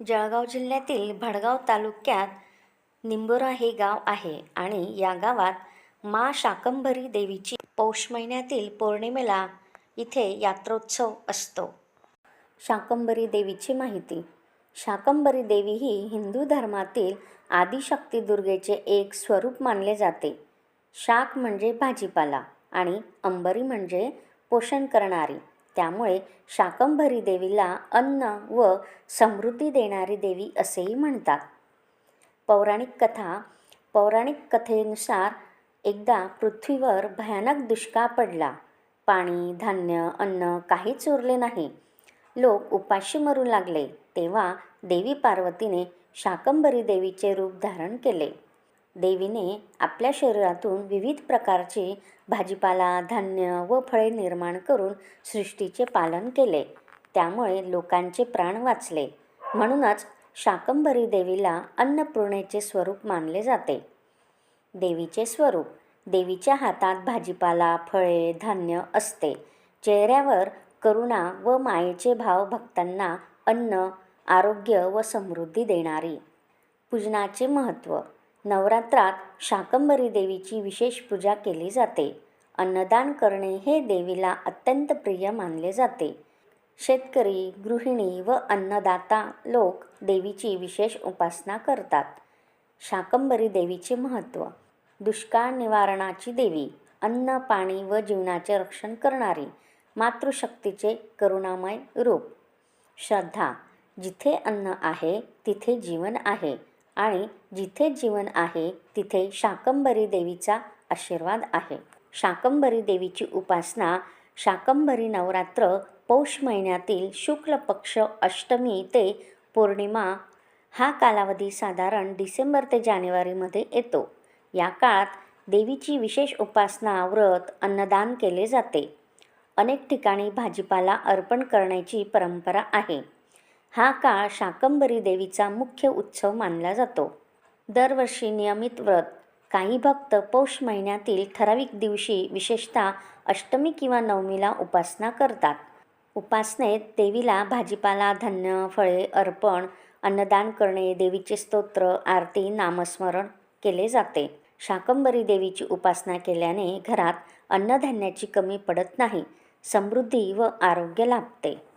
जळगाव जिल्ह्यातील भडगाव तालुक्यात निंबोरा हे गाव आहे आणि या गावात मा शाकंभरी देवीची पौष महिन्यातील पौर्णिमेला इथे यात्रोत्सव असतो. शाकंभरी देवीची माहिती. शाकंभरी देवी ही हिंदू धर्मातील आदिशक्ती दुर्गेचे एक स्वरूप मानले जाते. शाक म्हणजे भाजीपाला आणि अंबरी म्हणजे पोषण करणारी, त्यामुळे शाकंभरी देवीला अन्न व समृद्धी देणारी देवी असेही म्हणतात. पौराणिक कथेनुसार एकदा पृथ्वीवर भयानक दुष्काळ पडला. पाणी, धान्य, अन्न काहीच उरले नाही. लोक उपाशी मरू लागले. तेव्हा देवी पार्वतीने शाकंभरी देवीचे रूप धारण केले. देवीने आपल्या शरीरातून विविध प्रकारचे भाजीपाला, धान्य व फळे निर्माण करून सृष्टीचे पालन केले. त्यामुळे लोकांचे प्राण वाचले. म्हणूनच शाकंभरी देवीला अन्नपूर्णेचे स्वरूप मानले जाते. देवीचे स्वरूप. देवीच्या हातात भाजीपाला, फळे, धान्य असते. चेहऱ्यावर करुणा व मायेचे भाव, भक्तांना अन्न, आरोग्य व समृद्धी देणारी. पूजनाचे महत्त्व. नवरात्रात शाकंभरी देवीची विशेष पूजा केली जाते. अन्नदान करणे हे देवीला अत्यंत प्रिय मानले जाते. शेतकरी, गृहिणी व अन्नदाता लोक देवीची विशेष उपासना करतात. शाकंभरी देवीचे महत्त्व. दुष्काळ निवारणाची देवी, अन्न, पाणी व जीवनाचे रक्षण करणारी, मातृशक्तीचे करुणामय रूप. श्रद्धा. जिथे अन्न आहे तिथे जीवन आहे आणि जिथे जीवन आहे तिथे शाकंभरी देवीचा आशीर्वाद आहे. शाकंभरी देवीची उपासना. शाकंभरी नवरात्र पौष महिन्यातील शुक्ल पक्ष अष्टमी ते पौर्णिमा हा कालावधी साधारण डिसेंबर ते जानेवारीमध्ये येतो. या काळात देवीची विशेष उपासना, व्रत, अन्नदान केले जाते. अनेक ठिकाणी भाजीपाला अर्पण करण्याची परंपरा आहे. हा काळ शाकंभरी देवीचा मुख्य उत्सव मानला जातो. दरवर्षी नियमित व्रत. काही भक्त पौष महिन्यातील ठराविक दिवशी, विशेषतः अष्टमी किंवा नवमीला उपासना करतात. उपासनेत देवीला भाजीपाला, धान्य, फळे अर्पण, अन्नदान करणे, देवीचे स्तोत्र, आरती, नामस्मरण केले जाते. शाकंभरी देवीची उपासना केल्याने घरात अन्नधान्याची कमी पडत नाही, समृद्धी व आरोग्य लाभते.